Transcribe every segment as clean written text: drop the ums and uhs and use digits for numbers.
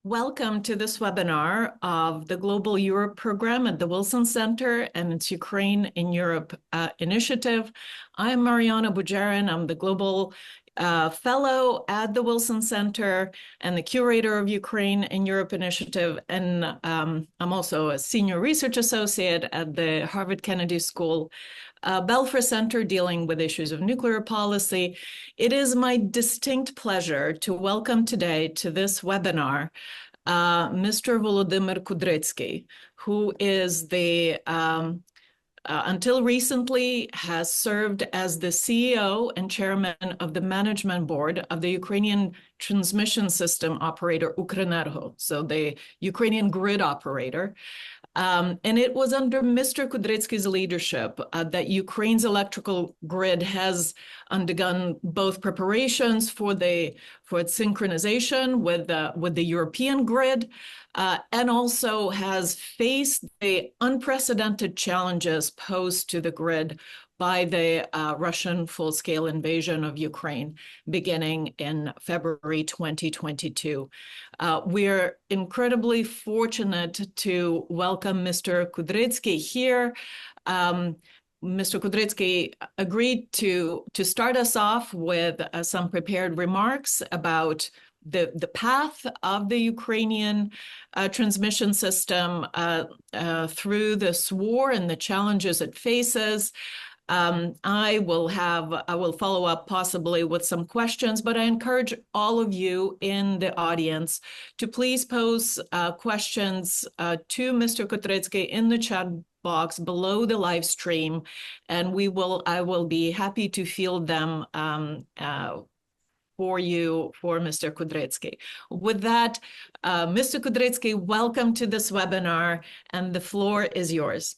Welcome to this webinar of the Global Europe Program at the Wilson Center and its Ukraine in Europe initiative. I'm Mariana Bujarin. I'm the Global Fellow at the Wilson Center and the Curator of Ukraine in Europe initiative. And I'm also a Senior Research Associate at the Harvard Kennedy School Belfer Center dealing with issues of nuclear policy. It is my distinct pleasure to welcome today to this webinar Mr. Volodymyr Kudrytskyi, who is until recently has served as the CEO and chairman of the management board of the Ukrainian transmission system operator Ukrenergo, so the Ukrainian grid operator. And it was under Mr. Kudrytskyi's leadership that Ukraine's electrical grid has undergone both preparations for its synchronization with the European grid, and also has faced the unprecedented challenges posed to the grid by the Russian full-scale invasion of Ukraine beginning in February 2022. We're incredibly fortunate to welcome Mr. Kudrytskyi here. Mr. Kudrytskyi agreed to start us off with some prepared remarks about the path of the Ukrainian transmission system through this war and the challenges it faces. I will follow up possibly with some questions, but I encourage all of you in the audience to please pose questions to Mr. Kudrytskyi in the chat box below the live stream, and I will be happy to field them for Mr. Kudrytskyi. With that, Mr. Kudrytskyi, welcome to this webinar, and the floor is yours.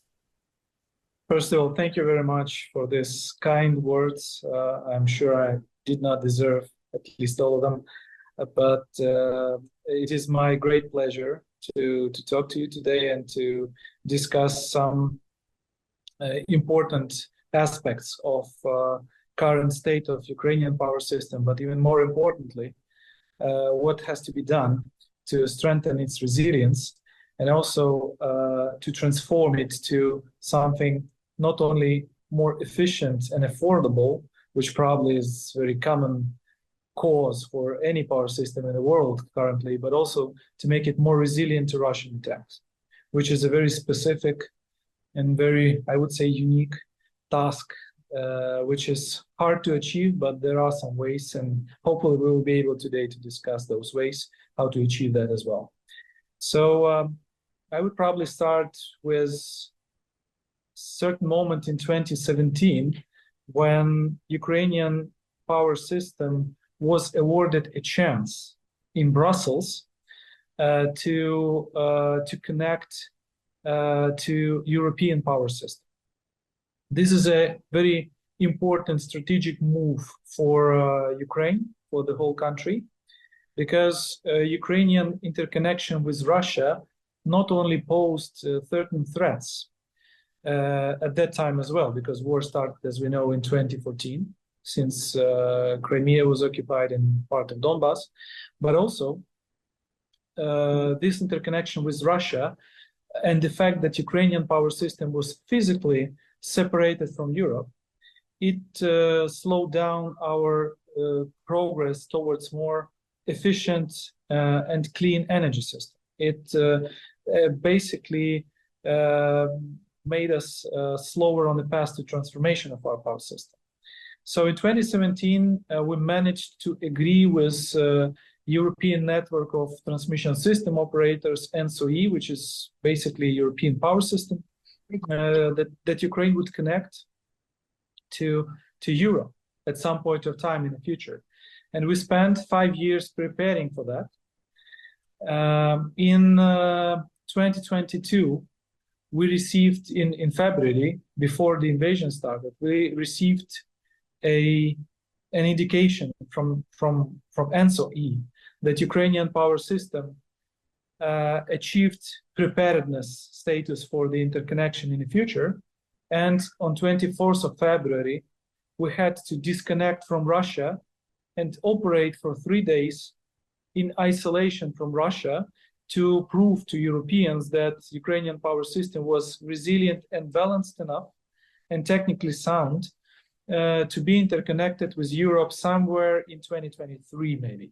First of all, thank you very much for these kind words. I'm sure I did not deserve at least all of them, but it is my great pleasure to talk to you today and to discuss some important aspects of current state of Ukrainian power system, but even more importantly, what has to be done to strengthen its resilience and also to transform it to something not only more efficient and affordable, which probably is very common cause for any power system in the world currently, but also to make it more resilient to Russian attacks, which is a very specific and very, I would say, unique task, which is hard to achieve, but there are some ways, and hopefully we will be able today to discuss those ways, how to achieve that as well. So I would probably start with certain moment in 2017 when Ukrainian power system was awarded a chance in Brussels to connect to European power system. This is a very important strategic move for Ukraine, for the whole country, because Ukrainian interconnection with Russia not only posed certain threats at that time as well, because war started, as we know, in 2014, since Crimea was occupied and part of Donbass, but also this interconnection with Russia and the fact that Ukrainian power system was physically separated from Europe, it slowed down our progress towards more efficient and clean energy system. It basically made us slower on the path to transformation of our power system. So in 2017, we managed to agree with European network of transmission system operators, ENTSO-E, which is basically European power system, that Ukraine would connect to Europe at some point of time in the future. And we spent 5 years preparing for that. In 2022, we received in February, before the invasion started, we received an indication from ENTSO-E that Ukrainian power system achieved preparedness status for the interconnection in the future. And on 24th of February, we had to disconnect from Russia and operate for 3 days in isolation from Russia to prove to Europeans that Ukrainian power system was resilient and balanced enough and technically sound to be interconnected with Europe somewhere in 2023, maybe.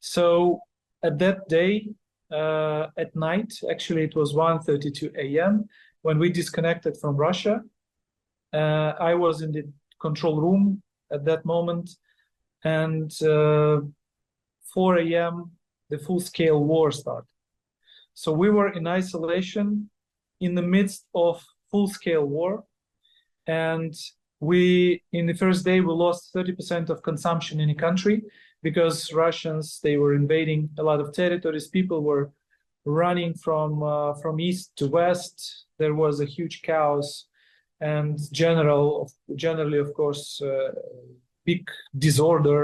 So at that day, at night, actually it was 1:32 a.m. when we disconnected from Russia. I was in the control room at that moment, and 4 a.m. the full-scale war started. So we were in isolation in the midst of full-scale war, and in the first day we lost 30% of consumption in the country because Russians, they were invading a lot of territories. People were running from east to west. There was a huge chaos and generally, of course, big disorder.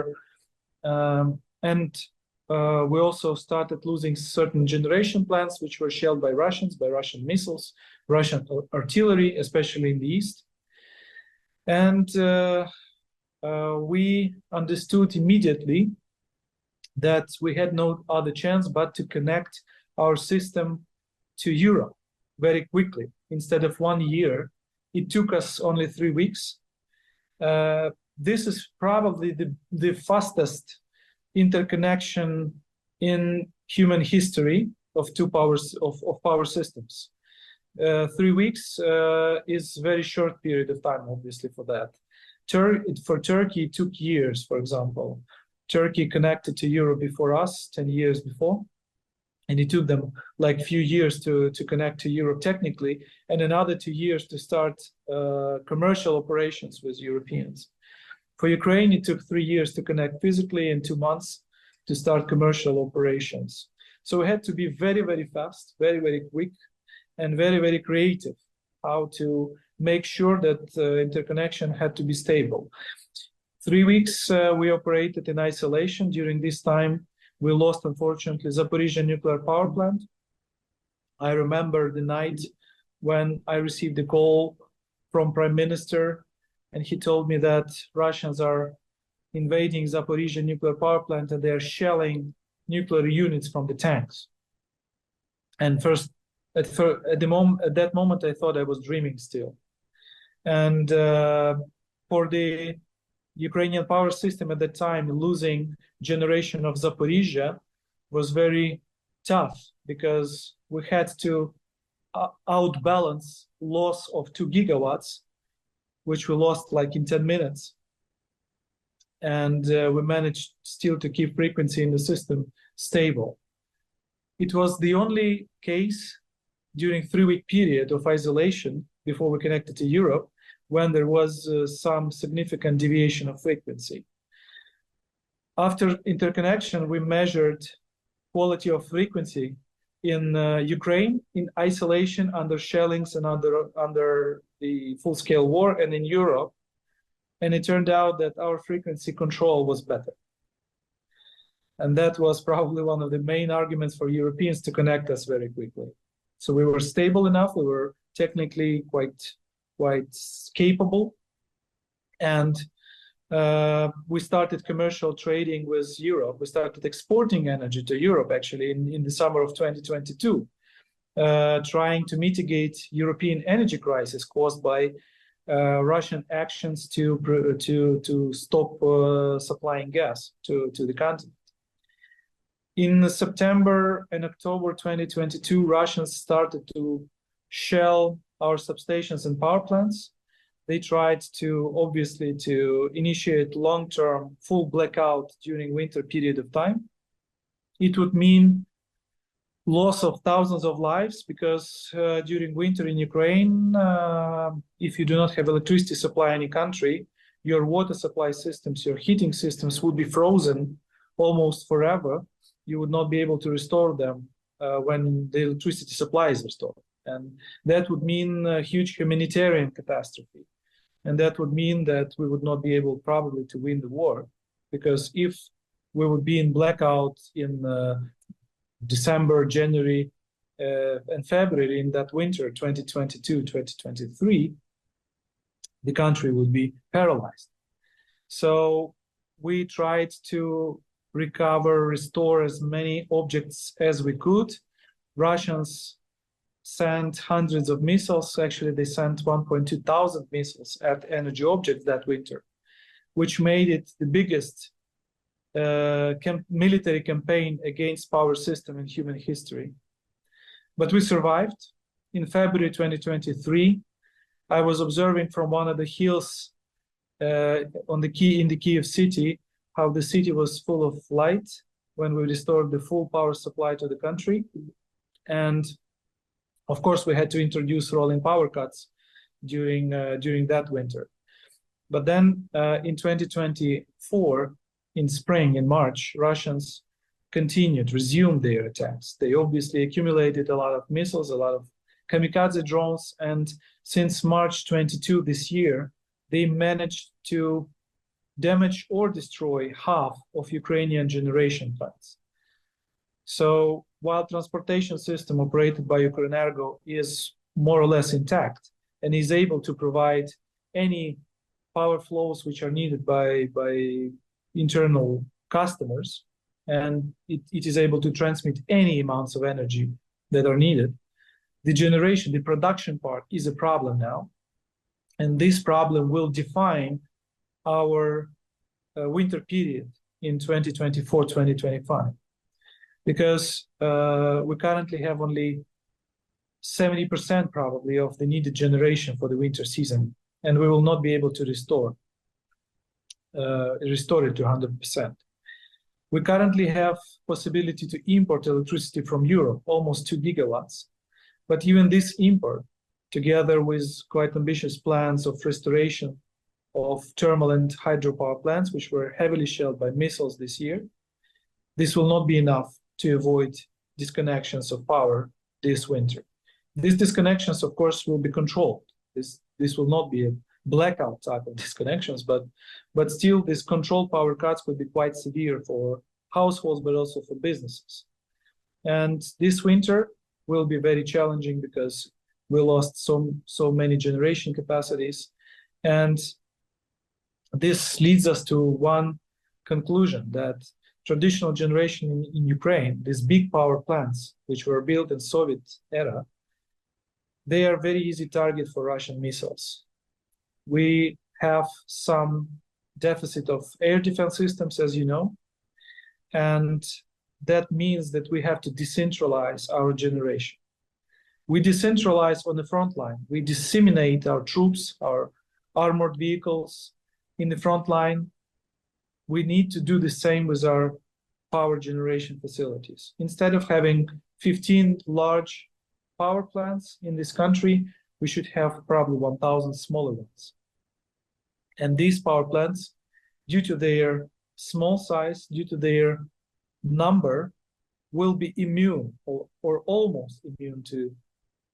And we also started losing certain generation plants, which were shelled by Russians, by Russian missiles, Russian artillery, especially in the east. And we understood immediately that we had no other chance but to connect our system to Europe very quickly. Instead of 1 year, it took us only 3 weeks. This is probably the fastest interconnection in human history of power systems. 3 weeks is a very short period of time, obviously, for that. For Turkey, it took years, for example. Turkey connected to Europe before us, 10 years before, and it took them like a few years to connect to Europe technically, and another 2 years to start commercial operations with Europeans. For Ukraine, it took 3 years to connect physically and 2 months to start commercial operations. So we had to be very, very fast, very, very quick, and very, very creative how to make sure that interconnection had to be stable. 3 weeks we operated in isolation. During this time, we lost, unfortunately, Zaporizhzhia nuclear power plant. I remember the night when I received a call from Prime Minister, and he told me that Russians are invading Zaporizhzhia nuclear power plant and they are shelling nuclear units from the tanks. And at that moment, I thought I was dreaming still. And for the Ukrainian power system at that time, losing generation of Zaporizhzhia was very tough because we had to outbalance loss of 2 gigawatts, which we lost like in 10 minutes. And we managed still to keep frequency in the system stable. It was the only case during 3-week period of isolation before we connected to Europe when there was some significant deviation of frequency. After interconnection, we measured quality of frequency in Ukraine, in isolation, under shellings and under the full-scale war, and in Europe. And it turned out that our frequency control was better. And that was probably one of the main arguments for Europeans to connect us very quickly. So we were stable enough, we were technically quite capable, and we started commercial trading with Europe. We started exporting energy to Europe, actually, in the summer of 2022, trying to mitigate European energy crisis caused by Russian actions to stop supplying gas to the continent. In September and October 2022, Russians started to shell our substations and power plants. They tried obviously to initiate long-term full blackout during winter period of time. It would mean loss of thousands of lives because during winter in Ukraine, if you do not have electricity supply in a country, your water supply systems, your heating systems would be frozen almost forever. You would not be able to restore them when the electricity supply is restored. And that would mean a huge humanitarian catastrophe. And that would mean that we would not be able probably to win the war, because if we would be in blackout in December, January, and February in that winter, 2022, 2023, the country would be paralyzed. So we tried to recover, restore as many objects as we could. Russians sent hundreds of missiles. Actually, they sent 1.2 thousand missiles at energy objects that winter, which made it the biggest military campaign against power system in human history. But we survived. In February 2023, I was observing from one of the hills in the Kiev city how the city was full of light when we restored the full power supply to the country. And of course, we had to introduce rolling power cuts during that winter. But then in 2024, in spring, in March, Russians resumed their attacks. They obviously accumulated a lot of missiles, a lot of kamikaze drones, and since March 22 this year, they managed to damage or destroy half of Ukrainian generation plants. So while transportation system operated by Ukrenergo is more or less intact and is able to provide any power flows which are needed by internal customers, and it is able to transmit any amounts of energy that are needed, the production part is a problem now. And this problem will define our winter period in 2024-2025. Because we currently have only 70% probably of the needed generation for the winter season, and we will not be able to restore it to 100%. We currently have possibility to import electricity from Europe, almost 2 gigawatts. But even this import, together with quite ambitious plans of restoration of thermal and hydropower plants, which were heavily shelled by missiles this year, this will not be enough to avoid disconnections of power this winter. These disconnections, of course, will be controlled. This will not be a blackout type of disconnections, but still these controlled power cuts will be quite severe for households, but also for businesses. And this winter will be very challenging because we lost so many generation capacities. And this leads us to one conclusion, that traditional generation in Ukraine, these big power plants, which were built in Soviet era, they are very easy target for Russian missiles. We have some deficit of air defense systems, as you know, and that means that we have to decentralize our generation. We decentralize on the front line. We disseminate our troops, our armored vehicles in the front line. We need to do the same with our power generation facilities. Instead of having 15 large power plants in this country, we should have probably 1,000 smaller ones. And these power plants, due to their small size, due to their number, will be immune or almost immune to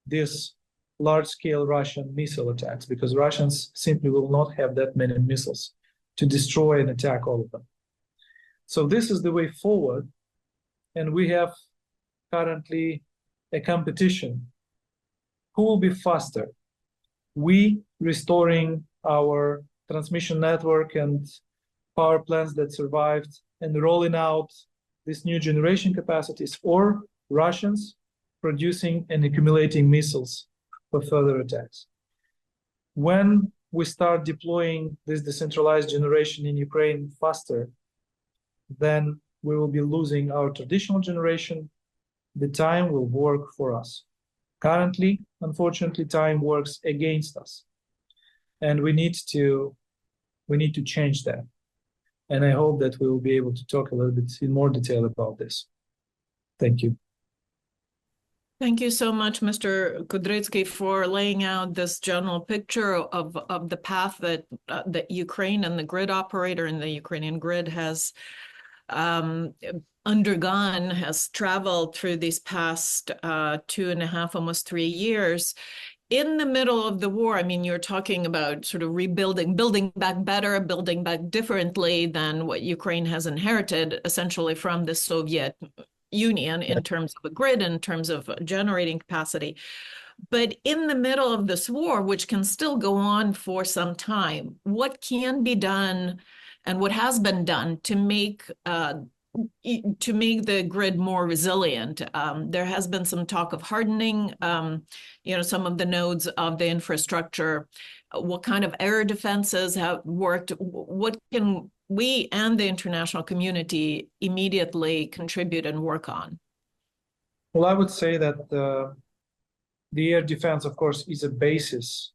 this large-scale Russian missile attacks, because Russians simply will not have that many missiles to destroy and attack all of them. So this is the way forward, and we have currently a competition. Who will be faster? We restoring our transmission network and power plants that survived and rolling out these new generation capacities, or Russians producing and accumulating missiles for further attacks. When we start deploying this decentralized generation in Ukraine faster, then we will be losing our traditional generation. The time will work for us. Currently, unfortunately, time works against us, and we need to change that. And I hope that we will be able to talk a little bit in more detail about this. Thank you. Thank you so much, Mr. Kudrytskyi, for laying out this general picture of the path that Ukraine and the grid operator and the Ukrainian grid has undergone, has traveled through these past 2.5, almost 3 years. In the middle of the war, I mean, you're talking about sort of rebuilding, building back better, building back differently than what Ukraine has inherited, essentially from the Soviet Union in terms of a grid, in terms of generating capacity. But in the middle of this war, which can still go on for some time, what can be done and what has been done to make to make the grid more resilient. There has been some talk of hardening, some of the nodes of the infrastructure. What kind of air defenses have worked? What can we and the international community immediately contribute and work on? Well, I would say that the air defense, of course, is a basis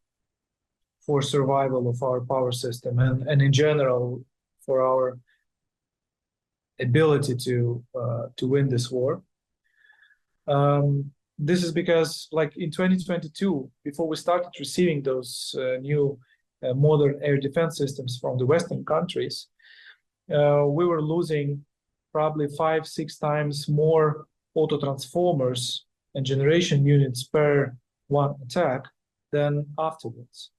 for survival of our power system and in general for our ability to win this war. This is because, like in 2022, before we started receiving those new modern air defense systems from the Western countries, we were losing probably 5-6 times more auto transformers and generation units per one attack than afterwards.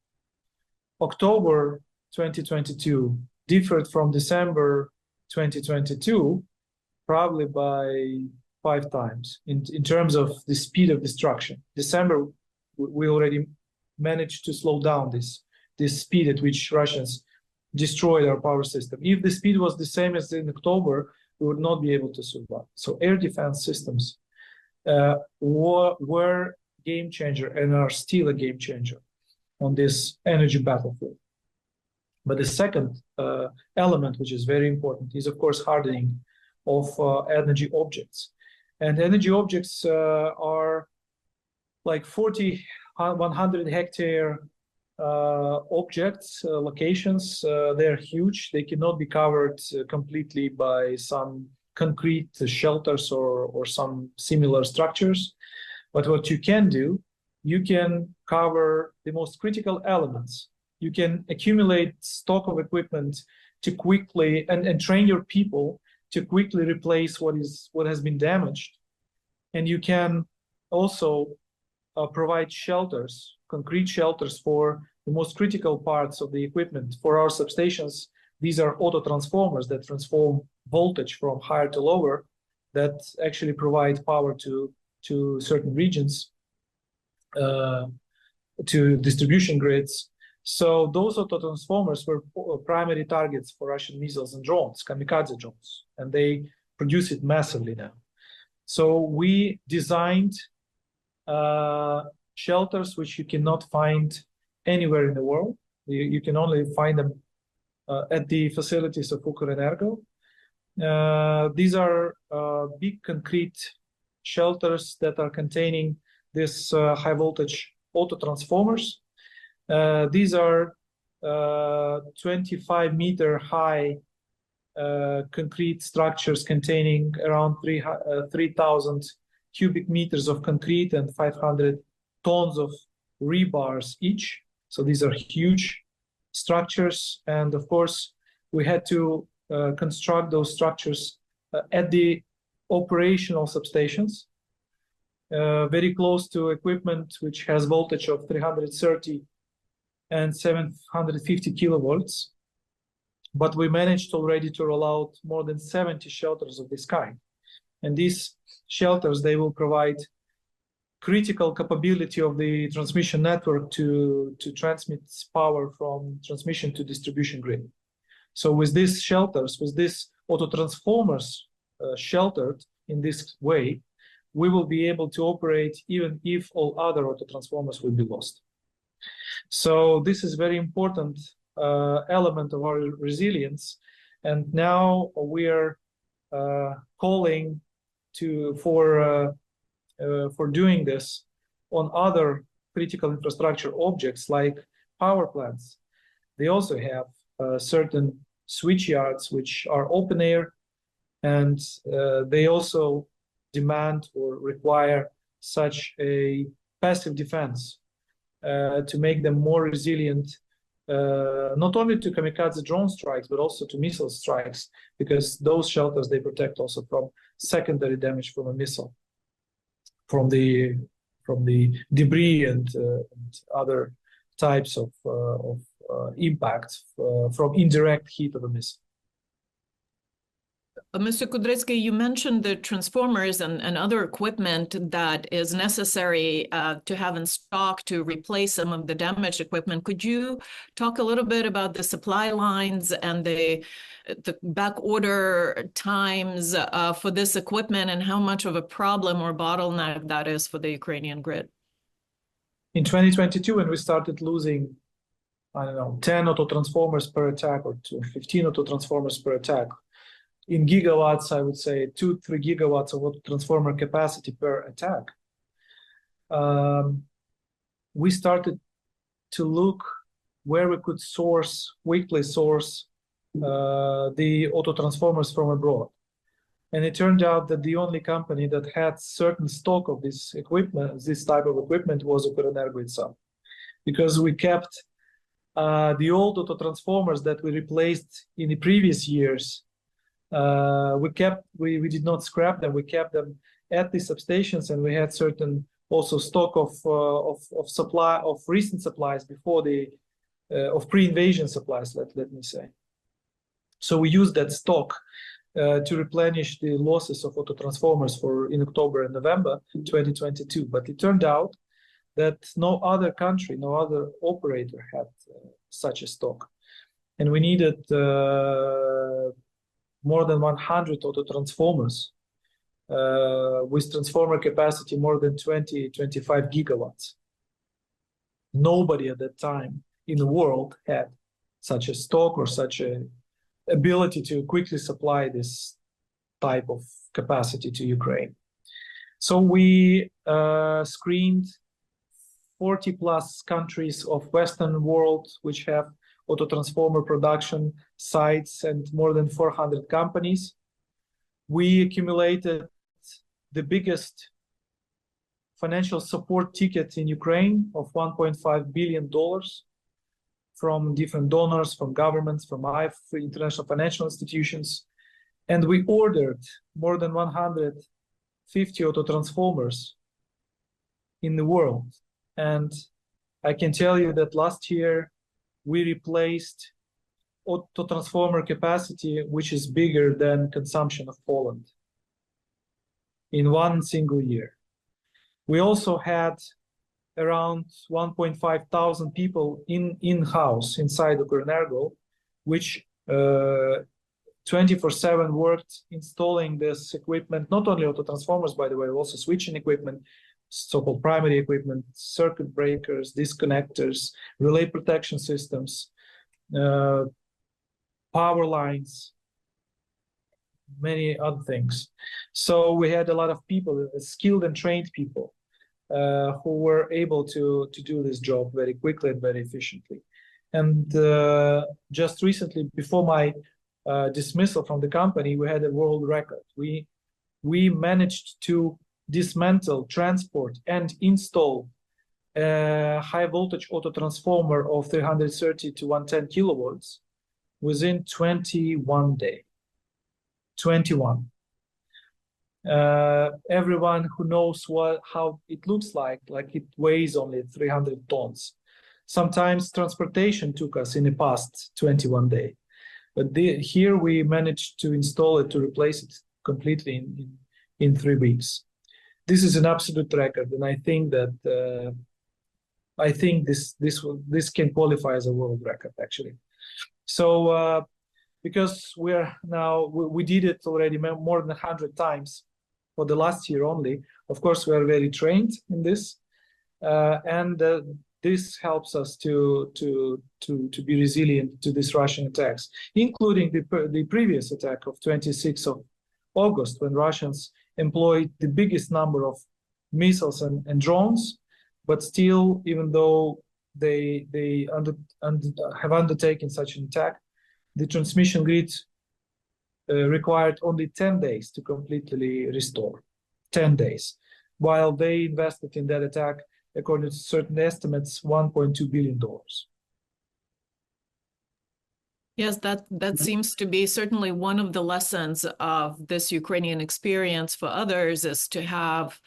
October 2022 differed from December 2022 probably by 5 times in terms of the speed of destruction. December, we already managed to slow down this speed at which Russians destroyed our power system. If the speed was the same as in October, we would not be able to survive. So air defense systems were game changer and are still a game changer on this energy battlefield. But the second element, which is very important, is of course hardening of energy objects. And energy objects are like 100 hectare objects, locations. They're huge. They cannot be covered completely by some concrete shelters or some similar structures. But what you can do, you can cover the most critical elements. You can accumulate stock of equipment to quickly and train your people to quickly replace what has been damaged. And you can also provide shelters, concrete shelters for the most critical parts of the equipment. For our substations, these are auto transformers that transform voltage from higher to lower, that actually provide power to certain regions, to distribution grids. So those auto transformers were primary targets for Russian missiles and drones, kamikaze drones, and they produce it massively now. So we designed shelters which you cannot find anywhere in the world. You can only find them at the facilities of Ukrenergo. These are big concrete shelters that are containing this high voltage auto transformers. These are 25-meter high concrete structures containing around 3,000 cubic meters of concrete and 500 tons of rebars each. So these are huge structures. And of course, we had to construct those structures at the operational substations, very close to equipment which has voltage of 330 and 750 kilovolts. But we managed already to roll out more than 70 shelters of this kind. And these shelters, they will provide critical capability of the transmission network to transmit power from transmission to distribution grid. So with these shelters, with these auto transformers sheltered in this way, we will be able to operate even if all other auto transformers will be lost. So this is very important element of our resilience. And now we are calling for doing this on other critical infrastructure objects like power plants. They also have certain switch yards which are open air, and they also demand or require such a passive defense to make them more resilient, not only to kamikaze drone strikes, but also to missile strikes, because those shelters, they protect also from secondary damage from a missile, from the debris and other types of impacts from indirect heat of a missile. Mr. Kudrytskyi, you mentioned the transformers and other equipment that is necessary to have in stock to replace some of the damaged equipment. Could you talk a little bit about the supply lines and the back order times for this equipment and how much of a problem or bottleneck that is for the Ukrainian grid? In 2022, when we started losing, I don't know, 10 auto transformers per attack or 15 auto transformers per attack, in gigawatts, I would say 2-3 gigawatts of auto transformer capacity per attack. We started to look where we could weekly source the auto transformers from abroad. And it turned out that the only company that had certain stock of this equipment, this type of equipment, was Ukrenergo itself. Because we kept the old auto transformers that we replaced in the previous years. We did not scrap them. We kept them at the substations, and we had certain also stock of supply of recent supplies before the of pre-invasion supplies. Let me say. So we used that stock to replenish the losses of auto transformers in October and November 2022. But it turned out that no other country, no other operator had such a stock, and we needed more than 100 auto transformers with transformer capacity more than 20-25 gigawatts. Nobody at that time in the world had such a stock or such a ability to quickly supply this type of capacity to Ukraine. So we screened 40 plus countries of Western world which have auto transformer production sites and more than 400 companies. We accumulated the biggest financial support ticket in Ukraine of $1.5 billion from different donors, from governments, from international financial institutions. And we ordered more than 150 auto transformers in the world. And I can tell you that last year we replaced auto transformer capacity, which is bigger than consumption of Poland in one single year. We also had around 1.5 thousand people in-house inside Ukrenergo, which 24/7 worked installing this equipment, not only auto transformers, by the way, also switching equipment, so-called primary equipment, circuit breakers, disconnectors, relay protection systems, power lines, many other things. So we had a lot of people, skilled and trained people, who were able to do this job very quickly and very efficiently. And just recently, before my dismissal from the company, we had a world record. We managed to dismantle, transport, and install a high voltage auto transformer of 330 to 110 kilowatts within 21 days. 21. Everyone who knows how it looks like it weighs only 300 tons. Sometimes transportation took us in the past 21 days. But here we managed to install it, to replace it completely in 3 weeks. This is an absolute record, and I think that this can qualify as a world record actually. So because we did it already more than 100 times for the last year only. Of course, we are very trained in this, and this helps us to be resilient to these Russian attacks, including the previous attack of 26th of August, when Russians employed the biggest number of missiles and drones, but still, even though they have undertaken such an attack, the transmission grid required only 10 days to completely restore. 10 days, while they invested in that attack, according to certain estimates, $1.2 billion. Yes, that seems to be certainly one of the lessons of this Ukrainian experience for others, is to have,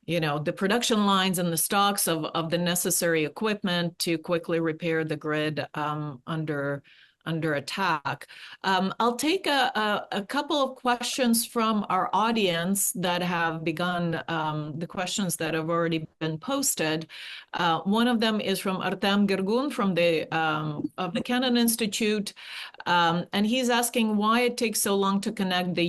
the production lines and the stocks of the necessary equipment to quickly repair the grid under under attack. I'll take a couple of questions from our audience that have begun, the questions that have already been posted. One of them is from Artem Gergun from of the Cannon Institute, and he's asking why it takes so long to connect the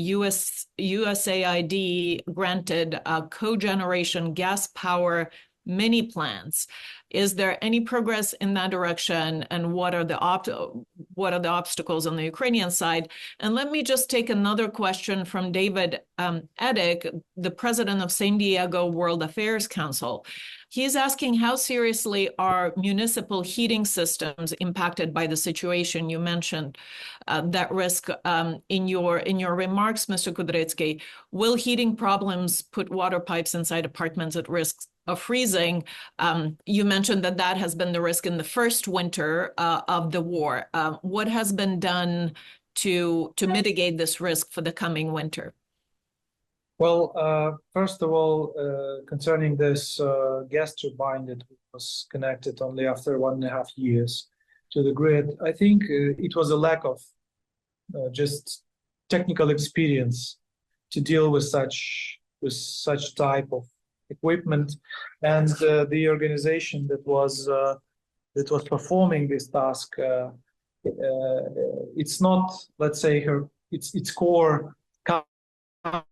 USAID granted cogeneration gas power mini plants. Is there any progress in that direction, and what are the obstacles on the Ukrainian side? And let me just take another question from David Edick, the president of San Diego World Affairs Council. He's asking how seriously are municipal heating systems impacted by the situation you mentioned, that risk in your remarks, Mr. Kudrytskyi. Will heating problems put water pipes inside apartments at risk of freezing? You mentioned that has been the risk in the first winter of the war. What has been done to mitigate this risk for the coming winter? Well, first of all, concerning this gas turbine that was connected only after 1.5 years to the grid, I think it was a lack of just technical experience to deal with such type of equipment, and the organization that was performing this task, it's not, let's say, its core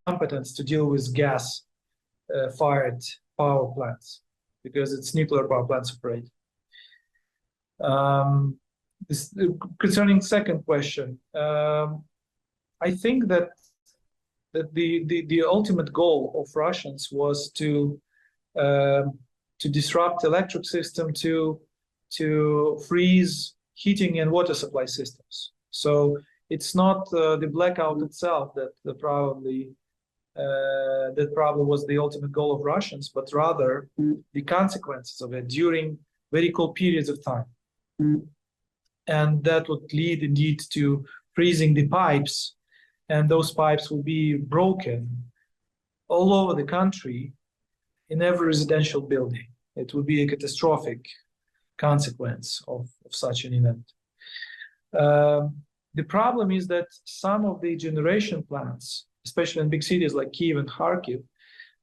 competence to deal with gas fired power plants, because it's nuclear power plants operate. Concerning second question, I think that the ultimate goal of Russians was to disrupt electric system, to freeze heating and water supply systems. So it's not the blackout itself that probably was the ultimate goal of Russians, but rather the consequences of it during very cold periods of time. And that would lead indeed to freezing the pipes, and those pipes will be broken all over the country in every residential building. It would be a catastrophic consequence of such an event. The problem is that some of the generation plants, especially in big cities like Kyiv and Kharkiv,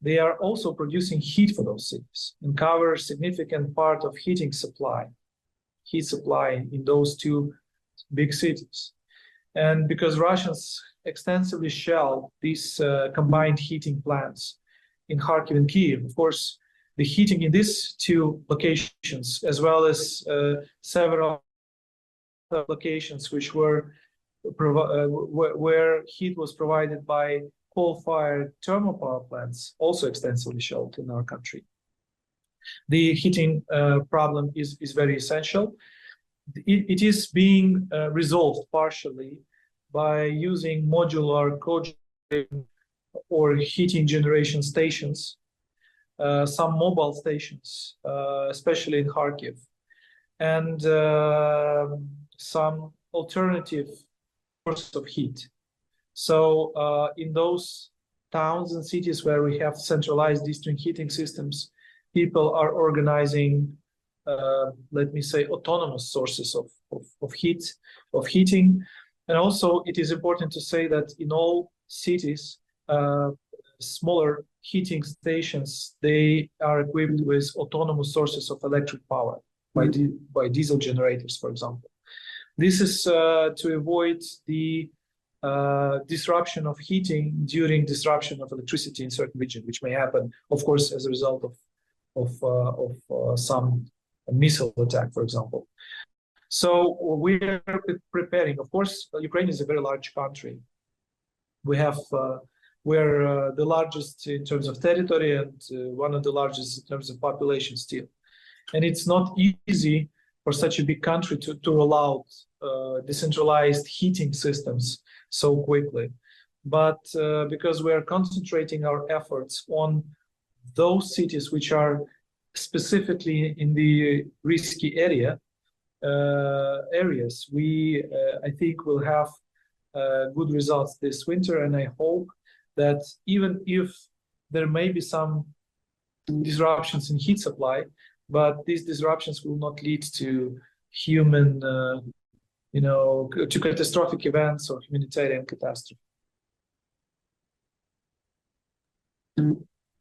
they are also producing heat for those cities and cover a significant part of heat supply in those two big cities. And because Russians extensively shelled these combined heating plants in Kharkiv and Kyiv, of course, the heating in these two locations, as well as several locations which were where heat was provided by coal-fired thermal power plants, also extensively shelled in our country. The heating problem is very essential. It is being resolved partially by using modular cogeneration or heating generation stations, some mobile stations, especially in Kharkiv, and some alternative sources of heat. So in those towns and cities where we have centralized district heating systems, people are organizing, let me say, autonomous sources of heating. And also, it is important to say that in all cities, smaller heating stations, they are equipped with autonomous sources of electric power by diesel generators, for example. This is to avoid the disruption of heating during disruption of electricity in certain region, which may happen, of course, as a result of some missile attack, for example. So we're preparing. Of course, Ukraine is a very large country. We're the largest in terms of territory and one of the largest in terms of population still. And it's not easy for such a big country to roll out decentralized heating systems so quickly. But because we are concentrating our efforts on those cities which are specifically in the risky areas, we, I think, will have good results this winter. And I hope that even if there may be some disruptions in heat supply, but these disruptions will not lead to human to catastrophic events or humanitarian catastrophe.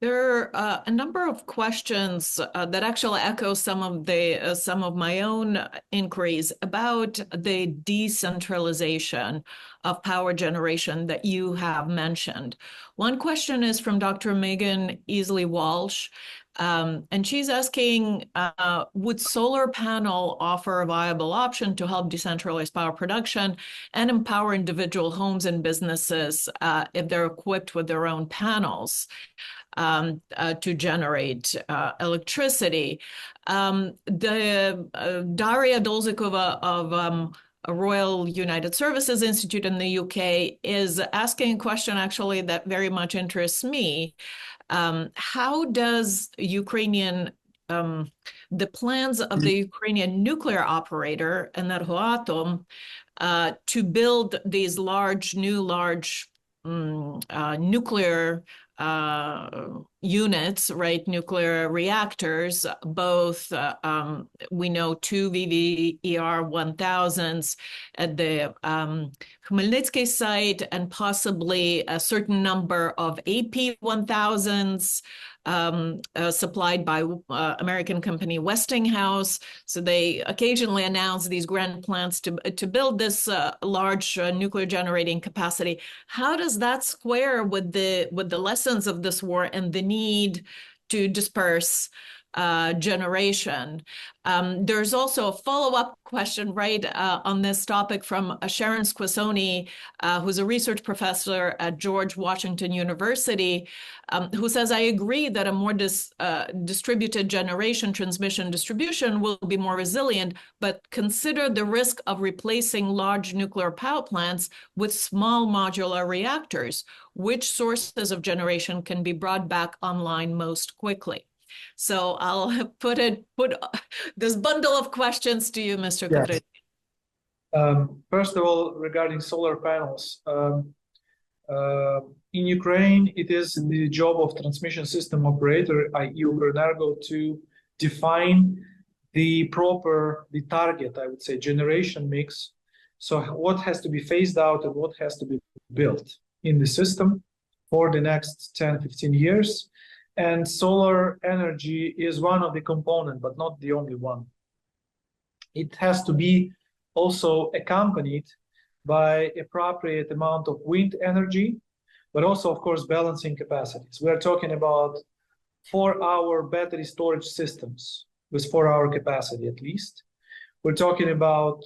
There are a number of questions that actually echo some of my own inquiries about the decentralization of power generation that you have mentioned. One question is from Dr. Megan Easley Walsh, and she's asking, would solar panel offer a viable option to help decentralize power production and empower individual homes and businesses if they're equipped with their own panels to generate electricity? Daria Dolzikova of Royal United Services Institute in the UK is asking a question actually that very much interests me. How does the plans of the Ukrainian nuclear operator, Energoatom, to build these new large nuclear units, right? Nuclear reactors, both we know 2 VVER-1000s at the Khmelnytsky site, and possibly a certain number of AP-1000s supplied by American company Westinghouse. So they occasionally announce these grand plans to build this large nuclear generating capacity. How does that square with the lessons of this war and the need to disperse generation? There's also a follow-up question, right, on this topic from Sharon Squisoni, who's a research professor at George Washington University, who says, I agree that a more distributed generation transmission distribution will be more resilient, but consider the risk of replacing large nuclear power plants with small modular reactors. Which sources of generation can be brought back online most quickly? So I'll put this bundle of questions to you, Mr. Kudrytskyi. First of all, regarding solar panels, in Ukraine, it is the job of transmission system operator, i.e. Ukrenergo, to define the target, I would say, generation mix. So what has to be phased out and what has to be built in the system for the next 10, 15 years. And solar energy is one of the components, but not the only one. It has to be also accompanied by appropriate amount of wind energy, but also, of course, balancing capacities. We are talking about 4-hour battery storage systems with 4-hour capacity at least. We're talking about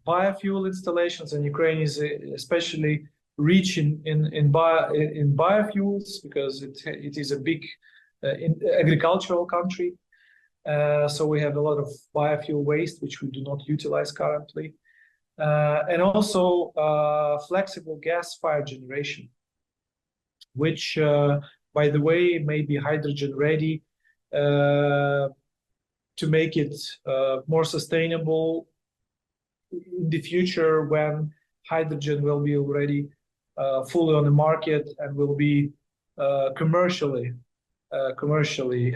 biofuel installations, and Ukraine is especially rich in biofuels because it is a big agricultural country. So we have a lot of biofuel waste, which we do not utilize currently. And also flexible gas-fired generation, which, by the way, may be hydrogen ready to make it more sustainable in the future when hydrogen will be already fully on the market and will be commercially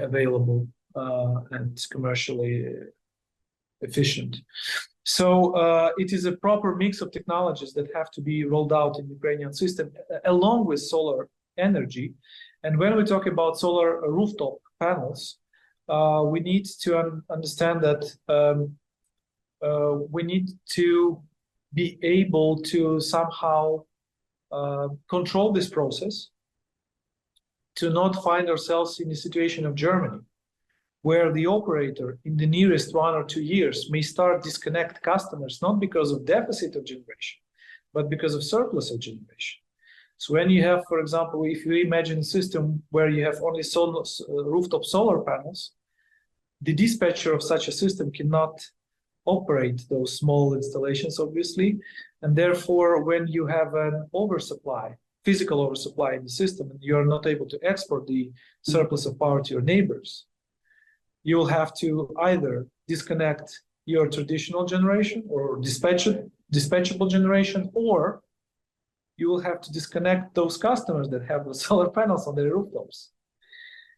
available and commercially efficient. So it is a proper mix of technologies that have to be rolled out in the Ukrainian system along with solar energy. And when we talk about solar rooftop panels, we need to understand that we need to be able to somehow control this process, to not find ourselves in the situation of Germany, where the operator in the nearest 1 or 2 years may start disconnect customers, not because of deficit of generation, but because of surplus of generation. So when you have, for example, if you imagine a system where you have only rooftop solar panels, the dispatcher of such a system cannot operate those small installations, obviously. And therefore, when you have an oversupply, physical oversupply in the system, and you are not able to export the surplus of power to your neighbors, you will have to either disconnect your traditional generation or dispatchable generation, or you will have to disconnect those customers that have the solar panels on their rooftops.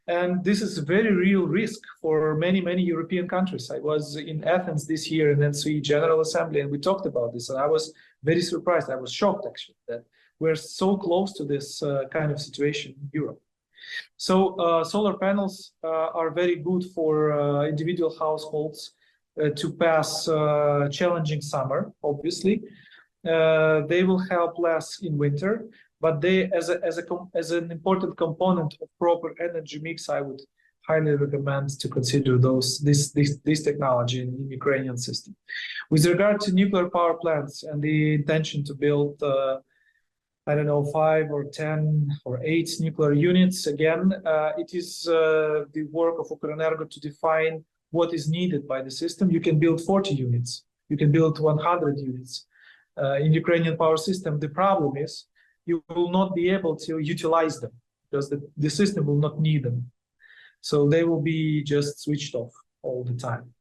And this is a very real risk for many, many European countries. I was in Athens this year in ENTSO-E General Assembly, and we talked about this, and I was very surprised. I was shocked, actually, that we're so close to this kind of situation in Europe. So solar panels are very good for individual households to pass challenging summer, obviously. They will help less in winter, but they, as an important component of proper energy mix, I would highly recommend to consider this technology in Ukrainian system. With regard to nuclear power plants and the intention to build, I don't know, 5 or 10 or 8 nuclear units, again, it is the work of Ukrenergo to define what is needed by the system. You can build 40 units, you can build 100 units. In Ukrainian power system, the problem is you will not be able to utilize them because the system will not need them. So they will be just switched off all the time.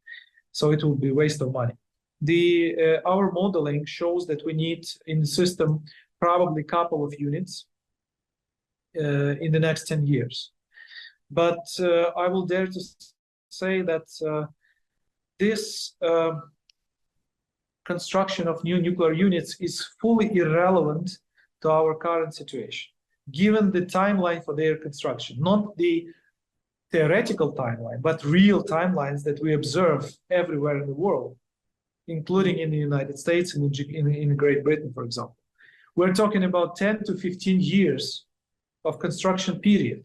So it will be a waste of money. Our modeling shows that we need in the system probably a couple of units in the next 10 years. But I will dare to say that this construction of new nuclear units is fully irrelevant to our current situation, given the timeline for their construction, not the theoretical timeline, but real timelines that we observe everywhere in the world, including in the United States and in Great Britain, for example. We're talking about 10 to 15 years of construction period.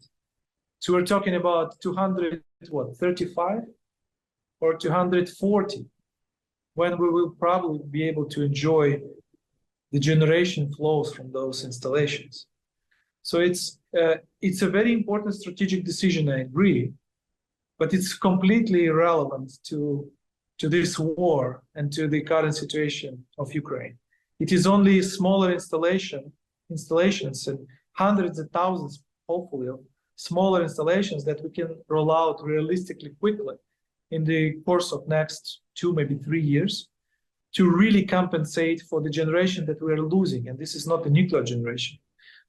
So we're talking about 235 or 240 when we will probably be able to enjoy the generation flows from those installations. So it's a very important strategic decision, I agree, but it's completely irrelevant to this war and to the current situation of Ukraine. It is only smaller installations and hundreds of thousands, hopefully, of smaller installations that we can roll out realistically quickly in the course of next 2, maybe 3 years to really compensate for the generation that we are losing. And this is not the nuclear generation.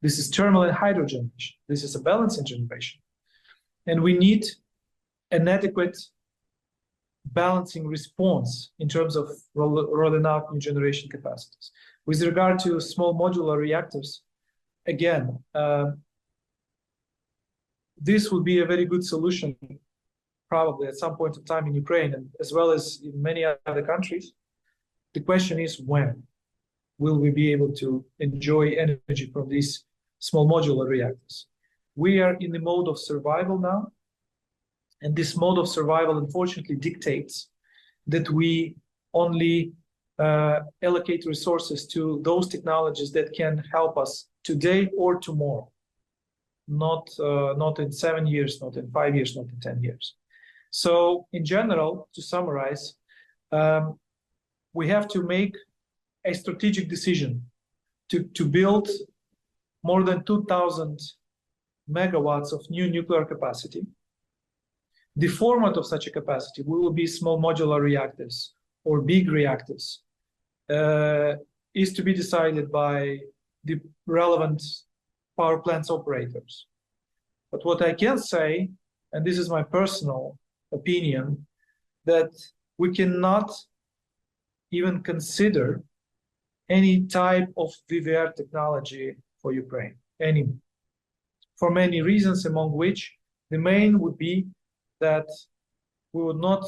This is thermal and hydro generation. This is a balancing generation. And we need an adequate balancing response in terms of rolling out new generation capacities. With regard to small modular reactors, again, this would be a very good solution probably at some point in time in Ukraine and as well as in many other countries. The question is when will we be able to enjoy energy from these small modular reactors? We are in the mode of survival now. And this mode of survival, unfortunately, dictates that we only allocate resources to those technologies that can help us today or tomorrow, not in 7 years, not in 5 years, not in 10 years. So in general, to summarize, we have to make a strategic decision to build more than 2,000 megawatts of new nuclear capacity. The format of such a capacity will be small modular reactors or big reactors, is to be decided by the relevant power plants operators. But what I can say, and this is my personal opinion, that we cannot even consider any type of VVR technology for Ukraine anymore, for many reasons, among which the main would be that we would not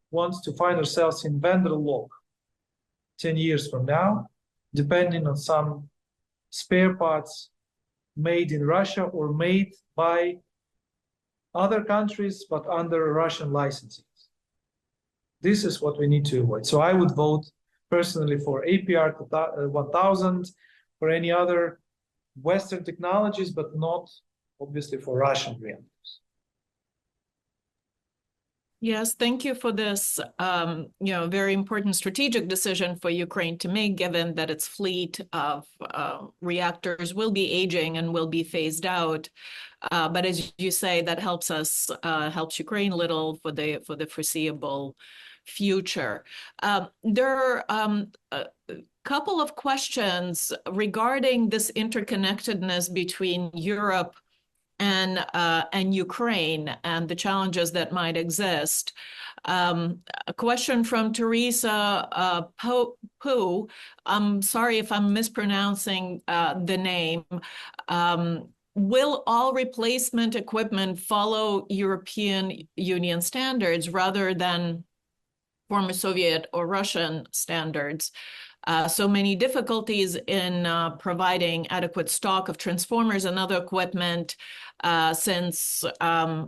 want to find ourselves in vendor lock 10 years from now, depending on some spare parts made in Russia or made by other countries, but under Russian licenses. This is what we need to avoid. So I would vote personally for APR 1000, for any other Western technologies, but not obviously for Russian reactors. Yes, thank you for this, very important strategic decision for Ukraine to make, given that its fleet of reactors will be aging and will be phased out. But as you say, that helps Ukraine a little for the foreseeable future. There are a couple of questions regarding this interconnectedness between Europe and Ukraine and the challenges that might exist. A question from Teresa Pu. I'm sorry if I'm mispronouncing the name. Will all replacement equipment follow European Union standards rather than former Soviet or Russian standards? So many difficulties in providing adequate stock of transformers and other equipment since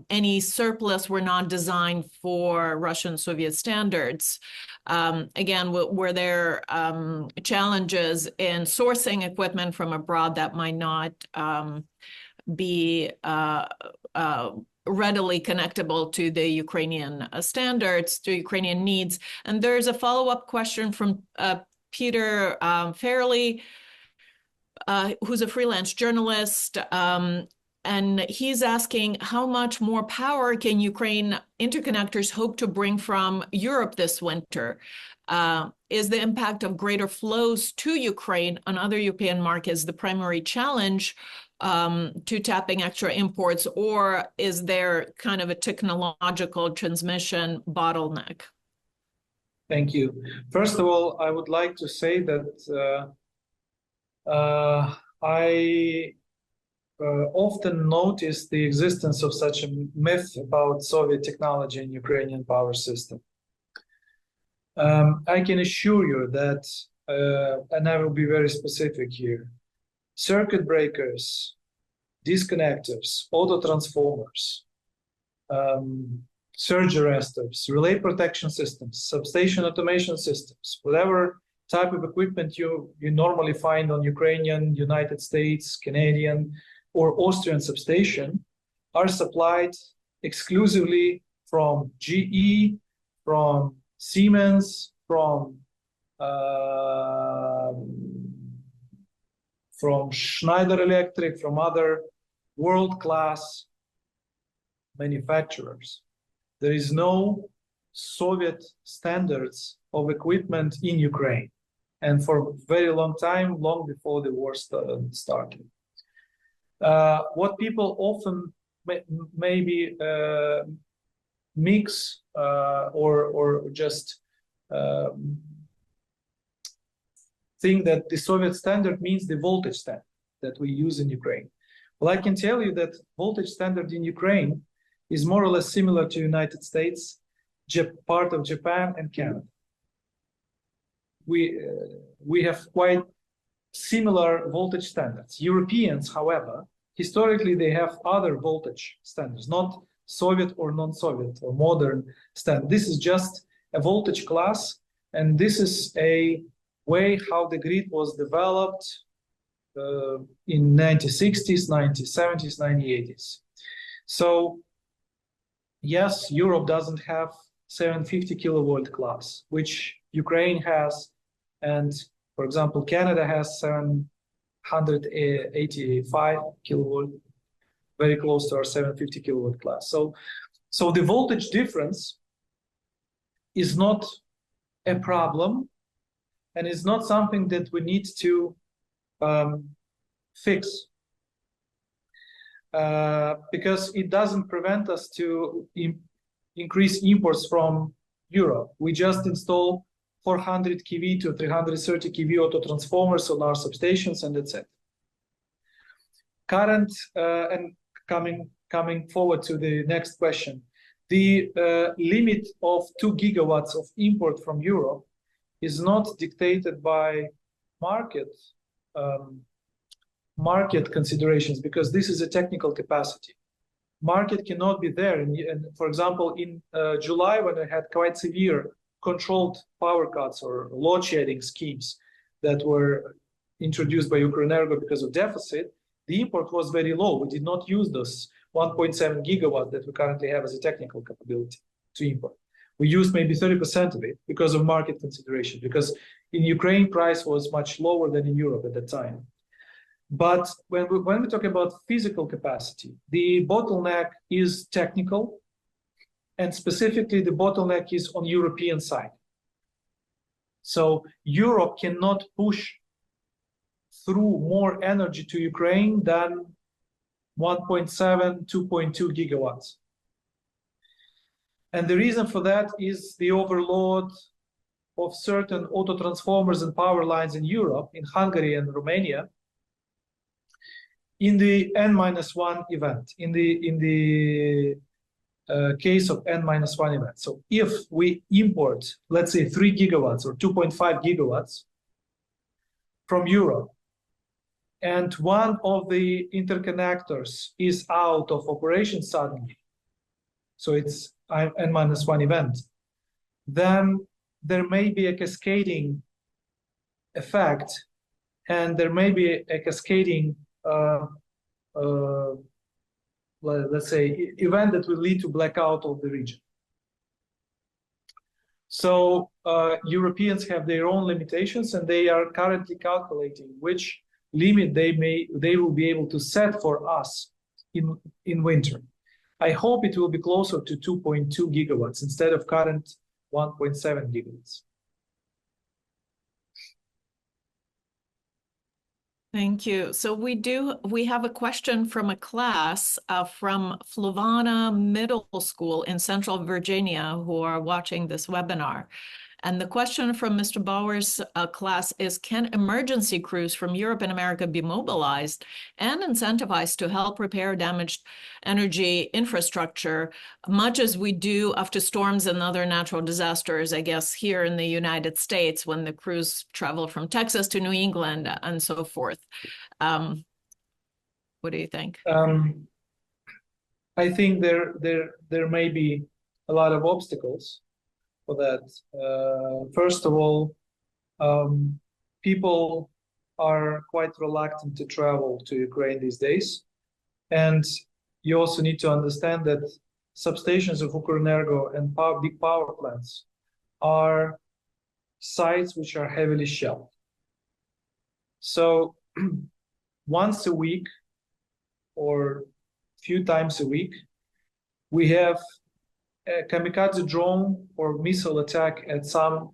any surplus were not designed for Russian Soviet standards. Again, were there challenges in sourcing equipment from abroad that might not be readily connectable to the Ukrainian standards, to Ukrainian needs? And there's a follow-up question from Peter Fairley, who's a freelance journalist, and he's asking how much more power can Ukraine interconnectors hope to bring from Europe this winter? Is the impact of greater flows to Ukraine on other European markets the primary challenge to tapping extra imports, or is there kind of a technological transmission bottleneck? Thank you. First of all, I would like to say that I often notice the existence of such a myth about Soviet technology in Ukrainian power system. I can assure you that, and I will be very specific here, circuit breakers, disconnectors, auto transformers, surge arresters, relay protection systems, substation automation systems, whatever type of equipment you normally find on Ukrainian, United States, Canadian, or Austrian substation are supplied exclusively from GE, from Siemens, from Schneider Electric, from other world-class manufacturers. There is no Soviet standards of equipment in Ukraine, and for a very long time, long before the war started. What people often maybe mix or just think that the Soviet standard means the voltage standard that we use in Ukraine. Well, I can tell you that voltage standard in Ukraine is more or less similar to United States, part of Japan and Canada. We have quite similar voltage standards. Europeans, however, historically they have other voltage standards, not Soviet or non-Soviet or modern standard. This is just a voltage class, and this is a way how the grid was developed in 1960s, 1970s, 1980s. So yes, Europe doesn't have 750 kilovolt class, which Ukraine has, and for example, Canada has 785 kilovolt, very close to our 750 kilovolt class. So the voltage difference is not a problem, and it's not something that we need to fix. Because it doesn't prevent us to increase imports from Europe. We just install 400 kV to 330 kV auto transformers on our substations, and that's it. Current and coming forward to the next question, the limit of 2 gigawatts of import from Europe is not dictated by market considerations, because this is a technical capacity. Market cannot be there. And for example, in July, when I had quite severe controlled power cuts or load shedding schemes that were introduced by Ukrenergo because of deficit, the import was very low. We did not use those 1.7 gigawatts that we currently have as a technical capability to import. We used maybe 30% of it because of market consideration, because in Ukraine, price was much lower than in Europe at that time. But when we talk about physical capacity, the bottleneck is technical, and specifically the bottleneck is on European side. So Europe cannot push through more energy to Ukraine than 1.7, 2.2 gigawatts. And the reason for that is the overload of certain auto transformers and power lines in Europe, in Hungary and Romania, in the N-1 event, in the case of N-1 event. So if we import, let's say 3 gigawatts or 2.5 gigawatts from Europe, and one of the interconnectors is out of operation suddenly, so it's N-1 event, then there may be a cascading effect, and there may be a cascading, let's say, event that will lead to blackout of the region. So Europeans have their own limitations, and they are currently calculating which limit they will be able to set for us in winter. I hope it will be closer to 2.2 gigawatts instead of current 1.7 gigawatts. Thank you. So we have a question from a class from Fluvanna Middle School in Central Virginia who are watching this webinar. And the question from Mr. Bauer's class is, can emergency crews from Europe and America be mobilized and incentivized to help repair damaged energy infrastructure, much as we do after storms and other natural disasters, I guess, here in the United States, when the crews travel from Texas to New England and so forth? What do you think? I think there may be a lot of obstacles for that. First of all, people are quite reluctant to travel to Ukraine these days. And you also need to understand that substations of Ukrenergo and big power plants are sites which are heavily shelled. So once a week or few times a week, we have a kamikaze drone or missile attack at some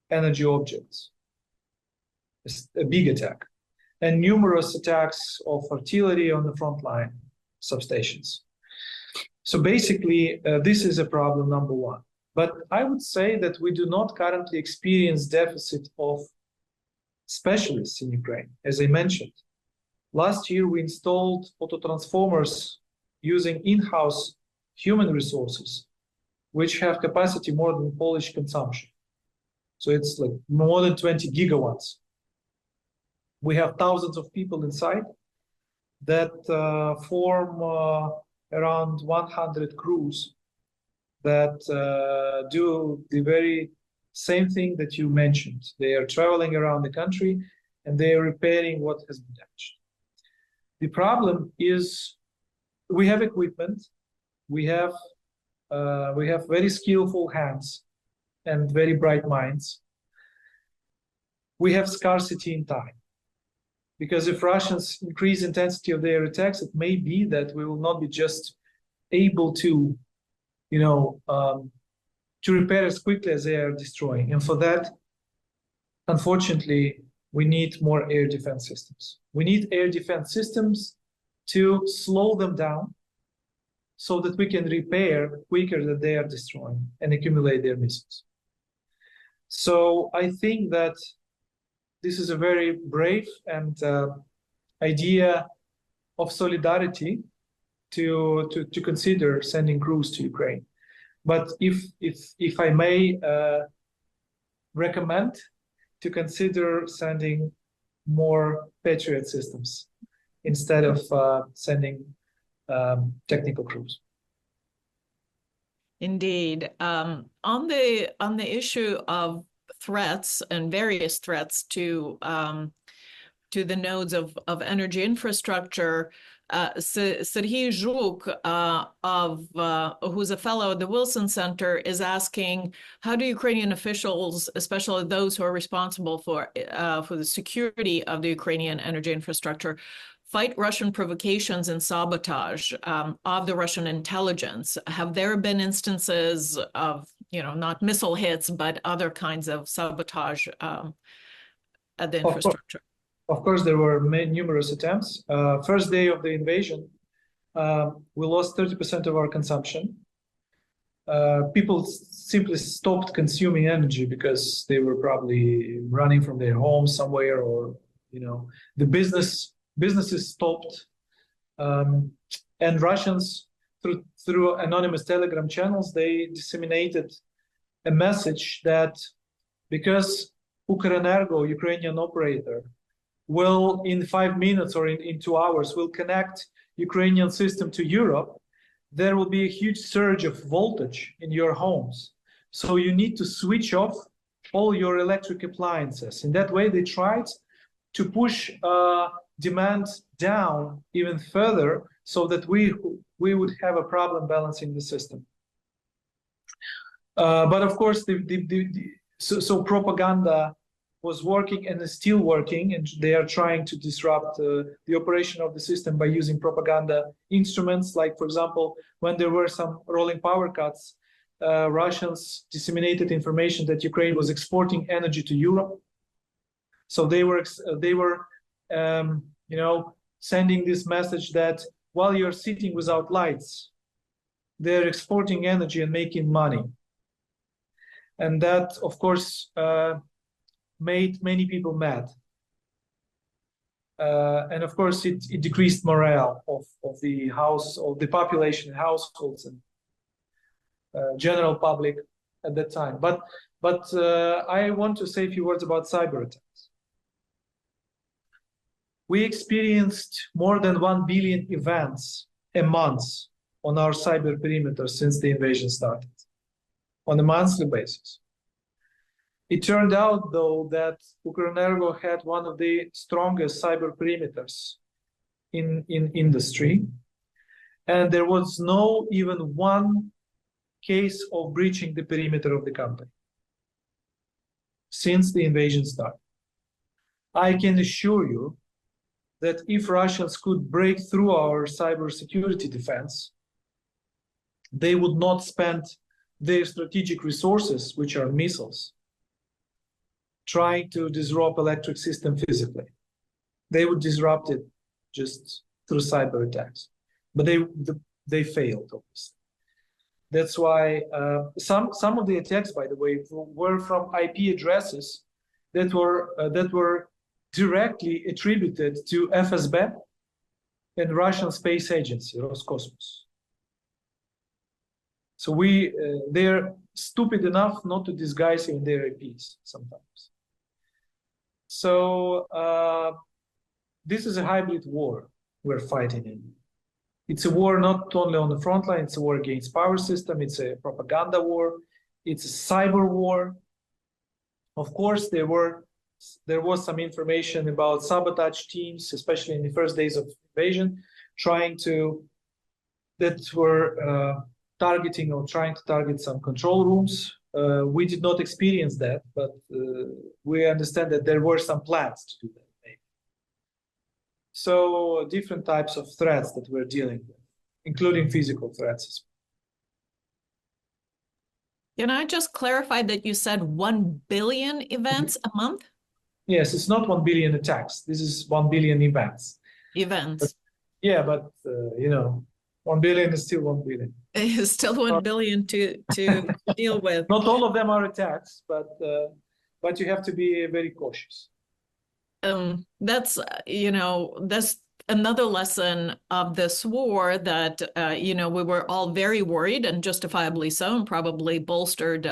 energy objects, a big attack, and numerous attacks of artillery on the front line substations. So basically, this is a problem number one. But I would say that we do not currently experience deficit of specialists in Ukraine, as I mentioned. Last year, we installed auto transformers using in-house human resources, which have capacity more than Polish consumption. So it's like more than 20 gigawatts. We have thousands of people inside that form around 100 crews that do the very same thing that you mentioned. They are traveling around the country and they are repairing what has been damaged. The problem is we have equipment, we have very skillful hands and very bright minds. We have scarcity in time. Because if Russians increase intensity of their attacks, it may be that we will not be just able to, to repair as quickly as they are destroying. And for that, unfortunately, we need more air defense systems. We need air defense systems to slow them down so that we can repair quicker than they are destroying and accumulate their missiles. So I think that this is a very brave and idea of solidarity to consider sending crews to Ukraine. But if I may recommend to consider sending more Patriot systems instead of sending technical crews. Indeed. On the issue of threats and various threats to the nodes of energy infrastructure, Serhiy Zhuk, who's a fellow at the Wilson Center, is asking, how do Ukrainian officials, especially those who are responsible for the security of the Ukrainian energy infrastructure, fight Russian provocations and sabotage of the Russian intelligence? Have there been instances of, not missile hits, but other kinds of sabotage at the infrastructure? Of course, there were numerous attempts. First day of the invasion, We lost 30% of our consumption. People simply stopped consuming energy because they were probably running from their homes somewhere, or the businesses stopped, and Russians through anonymous Telegram channels, they disseminated a message that because Ukrenergo, Ukrainian operator, will in 5 minutes or in 2 hours will connect Ukrainian system to Europe, there will be a huge surge of voltage in your homes. So you need to switch off all your electric appliances. In that way, they tried to push demand down even further so that we would have a problem balancing the system. But of course, so propaganda was working and is still working, and they are trying to disrupt the operation of the system by using propaganda instruments. Like, for example, when there were some rolling power cuts, Russians disseminated information that Ukraine was exporting energy to Europe. So they were sending this message that while you're sitting without lights, they're exporting energy and making money. And that, of course, made many people mad. And of course, it decreased morale of the population, households, and general public at that time. But I want to say a few words about cyber attacks. We experienced more than 1 billion events a month on our cyber perimeter since the invasion started, on a monthly basis. It turned out, though, that Ukrenergo had one of the strongest cyber perimeters in industry, and there was no even one case of breaching the perimeter of the company since the invasion started. I can assure you that if Russians could break through our cybersecurity defense, they would not spend their strategic resources, which are missiles, trying to disrupt electric system physically. They would disrupt it just through cyber attacks. But they failed, obviously. That's why some of the attacks, by the way, were from IP addresses that were directly attributed to FSB and Russian space agency, Roscosmos. So they're stupid enough not to disguise in their IPs sometimes. So this is a hybrid war we're fighting in. It's a war not only on the front line, it's a war against power system, it's a propaganda war, it's a cyber war. Of course, there was some information about sabotage teams, especially in the first days of invasion, that were targeting or trying to target some control rooms. We did not experience that, but we understand that there were some plans to do that, maybe. So different types of threats that we're dealing with, including physical threats. Can I just clarify that you said 1 billion events a month? Yes, it's not 1 billion attacks. This is 1 billion events. Events. But 1 billion is still 1 billion. It's still 1 billion to deal with. Not all of them are attacks, but you have to be very cautious. That's another lesson of this war that, we were all very worried, and justifiably so, and probably bolstered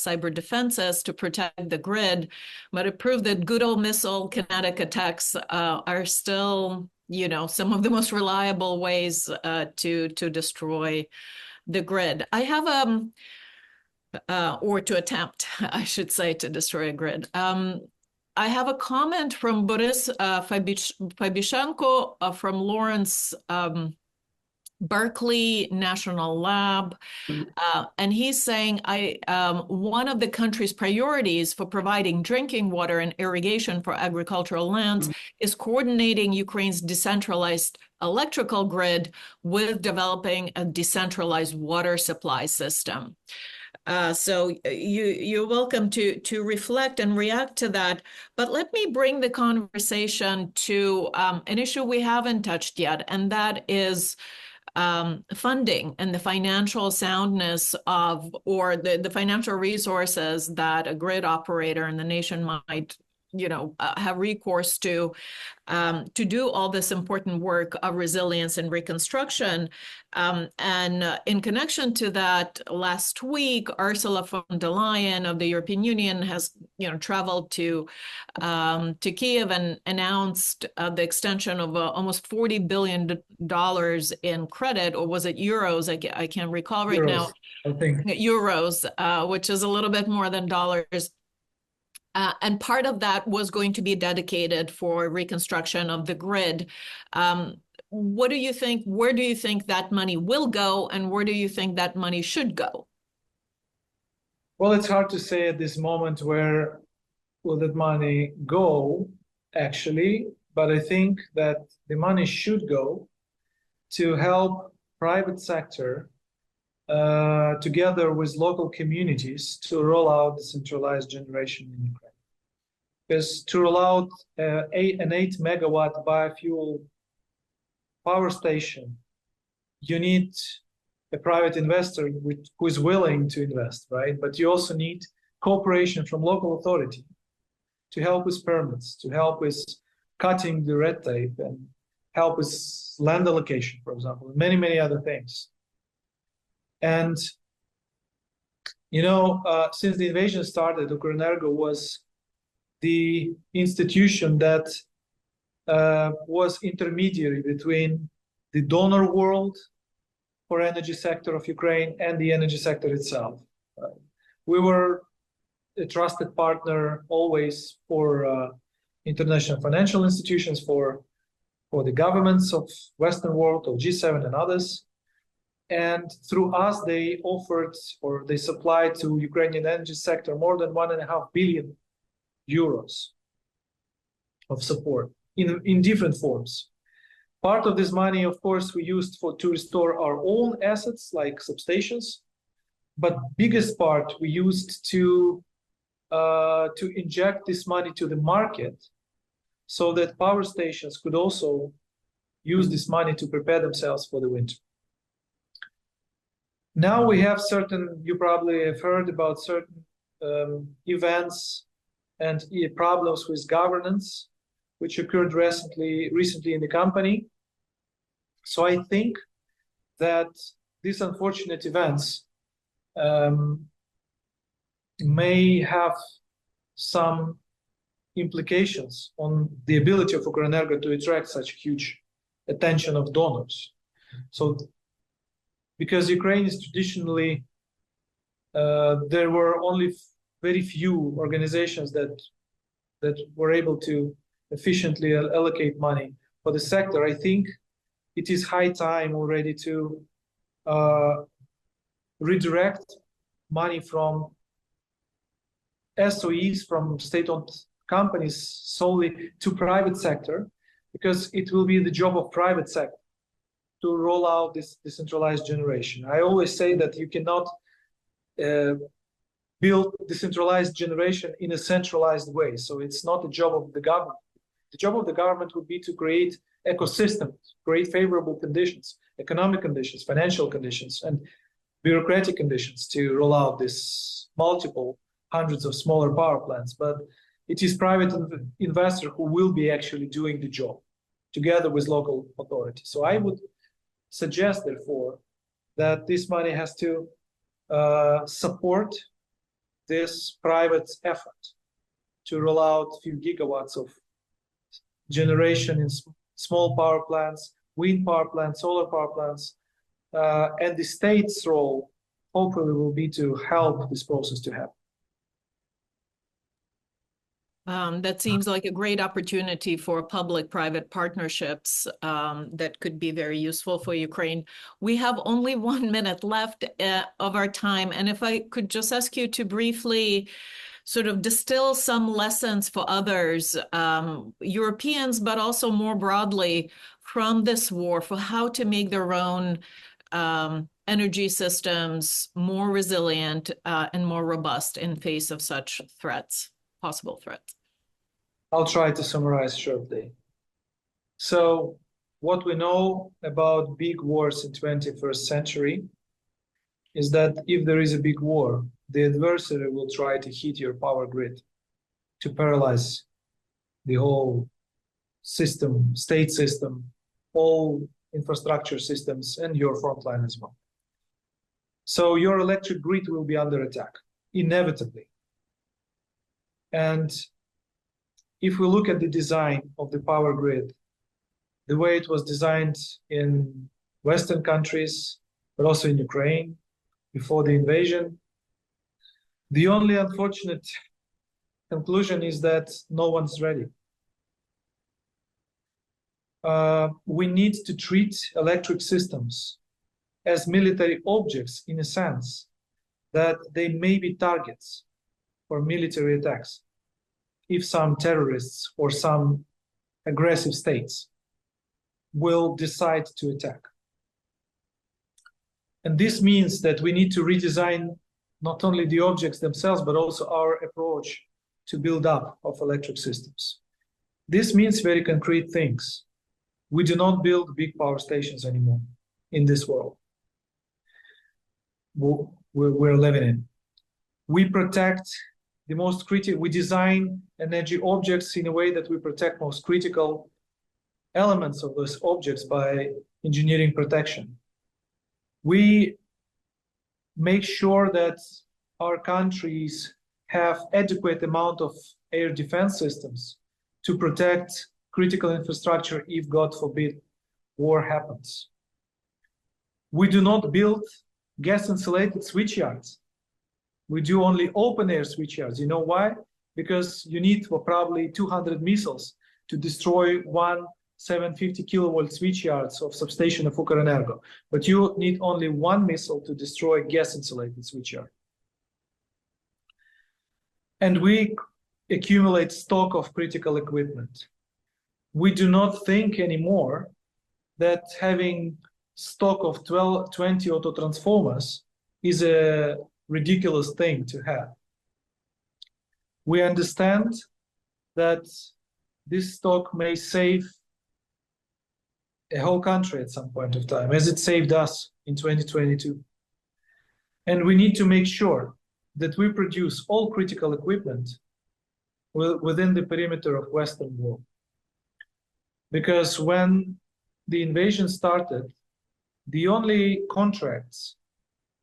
cyber defenses to protect the grid. But it proved that good old missile kinetic attacks are still, some of the most reliable ways to destroy the grid. I have or to attempt, I should say, to destroy a grid. I have a comment from Boris Fabishenko from Lawrence Berkeley National Lab. And he's saying, one of the country's priorities for providing drinking water and irrigation for agricultural lands is coordinating Ukraine's decentralized electrical grid with developing a decentralized water supply system. So you're welcome to reflect and react to that. But let me bring the conversation to an issue we haven't touched yet, and that is funding and the financial soundness of, or the financial resources that a grid operator in the nation might, have recourse to do all this important work of resilience and reconstruction. And in connection to that, last week, Ursula von der Leyen of the European Union has, traveled to Kiev and announced the extension of almost $40 billion in credit, or was it euros? I can't recall right now. I think euros, which is a little bit more than dollars. And part of that was going to be dedicated for reconstruction of the grid. What do you think? Where do you think that money will go, and where do you think that money should go? Well, it's hard to say at this moment where will that money go, actually, but I think that the money should go to help private sector together with local communities to roll out decentralized generation in Ukraine. Because to roll out an 8 megawatt biofuel power station, you need a private investor who is willing to invest, right? But you also need cooperation from local authority to help with permits, to help with cutting the red tape, and help with land allocation, for example, and many, many other things. And, since the invasion started, Ukrenergo was the institution that was intermediary between the donor world for energy sector of Ukraine and the energy sector itself. We were a trusted partner always for international financial institutions, for the governments of Western world, of G7 and others. And through us, they offered, or they supplied to Ukrainian energy sector more than 1.5 billion euros of support in different forms. Part of this money, of course, we used to restore our own assets like substations, but biggest part we used to inject this money to the market so that power stations could also use this money to prepare themselves for the winter. Now we have you probably have heard about certain events and problems with governance, which occurred recently in the company. So I think that these unfortunate events may have some implications on the ability of Ukrenergo to attract such huge attention of donors. So, because Ukraine is traditionally, there were only very few organizations that were able to efficiently allocate money for the sector. I think it is high time already to redirect money from ENTSO-Es, from state-owned companies solely to private sector, because it will be the job of private sector to roll out this decentralized generation. I always say that you cannot build decentralized generation in a centralized way. So it's not the job of the government. The job of the government would be to create ecosystems, create favorable conditions, economic conditions, financial conditions, and bureaucratic conditions to roll out this multiple hundreds of smaller power plants. But it is private investor who will be actually doing the job together with local authorities. So I would suggest, therefore, that this money has to support this private effort to roll out a few gigawatts of generation in small power plants, wind power plants, solar power plants, and the state's role hopefully will be to help this process to happen. That seems like a great opportunity for public-private partnerships that could be very useful for Ukraine. We have only 1 minute left of our time, and if I could just ask you to briefly sort of distill some lessons for others, Europeans, but also more broadly from this war, for how to make their own energy systems more resilient and more robust in face of such threats. Possible threats. I'll try to summarize shortly. So what we know about big wars in 21st century is that if there is a big war, the adversary will try to hit your power grid to paralyze the whole system, state system, all infrastructure systems, and your front line as well. So your electric grid will be under attack, inevitably. And if we look at the design of the power grid, the way it was designed in Western countries, but also in Ukraine before the invasion, the only unfortunate conclusion is that no one's ready. We need to treat electric systems as military objects in a sense that they may be targets for military attacks if some terrorists or some aggressive states will decide to attack. And this means that we need to redesign not only the objects themselves, but also our approach to build up of electric systems. This means very concrete things. We do not build big power stations anymore in this world we're living in. We protect the most critical, we design energy objects in a way that we protect most critical elements of those objects by engineering protection. We make sure that our countries have adequate amount of air defense systems to protect critical infrastructure if, God forbid, war happens. We do not build gas-insulated switchyards. We do only open-air switchyards. You know why? Because you need for probably 200 missiles to destroy one 750 kilovolt switchyards of substation of Ukrenergo. But you need only one missile to destroy gas-insulated switchyard. And we accumulate stock of critical equipment. We do not think anymore that having stock of 20 auto-transformers is a ridiculous thing to have. We understand that this stock may save a whole country at some point of time, as it saved us in 2022. And we need to make sure that we produce all critical equipment within the perimeter of Western Wall. Because when the invasion started, the only contracts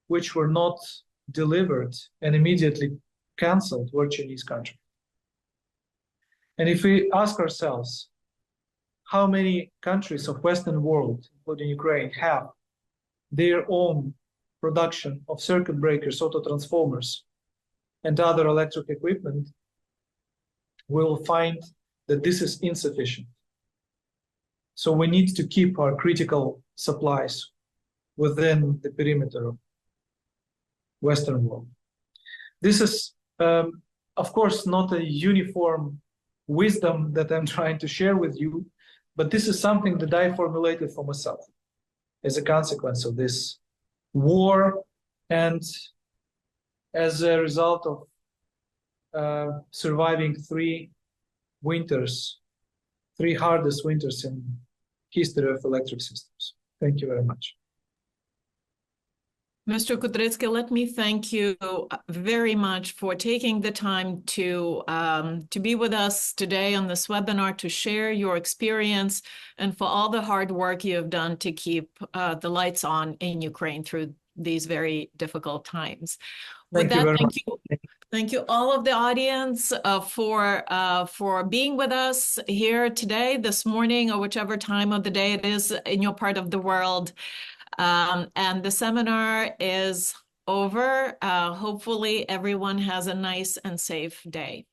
which were not delivered and immediately canceled were Chinese contracts. And if we ask ourselves, how many countries of Western world, including Ukraine, have their own production of circuit breakers, auto-transformers, and other electric equipment, we will find that this is insufficient. So we need to keep our critical supplies within the perimeter of Western world. This is, of course, not a uniform wisdom that I'm trying to share with you, but this is something that I formulated for myself as a consequence of this war and as a result of surviving three hardest winters in history of electric systems. Thank you very much. Mr. Kudrytskyi, let me thank you very much for taking the time to be with us today on this webinar, to share your experience, and for all the hard work you have done to keep the lights on in Ukraine through these very difficult times. Thank you very much. Thank you all of the audience for being with us here today, this morning, or whichever time of the day it is in your part of the world. And the seminar is over. Hopefully everyone has a nice and safe day.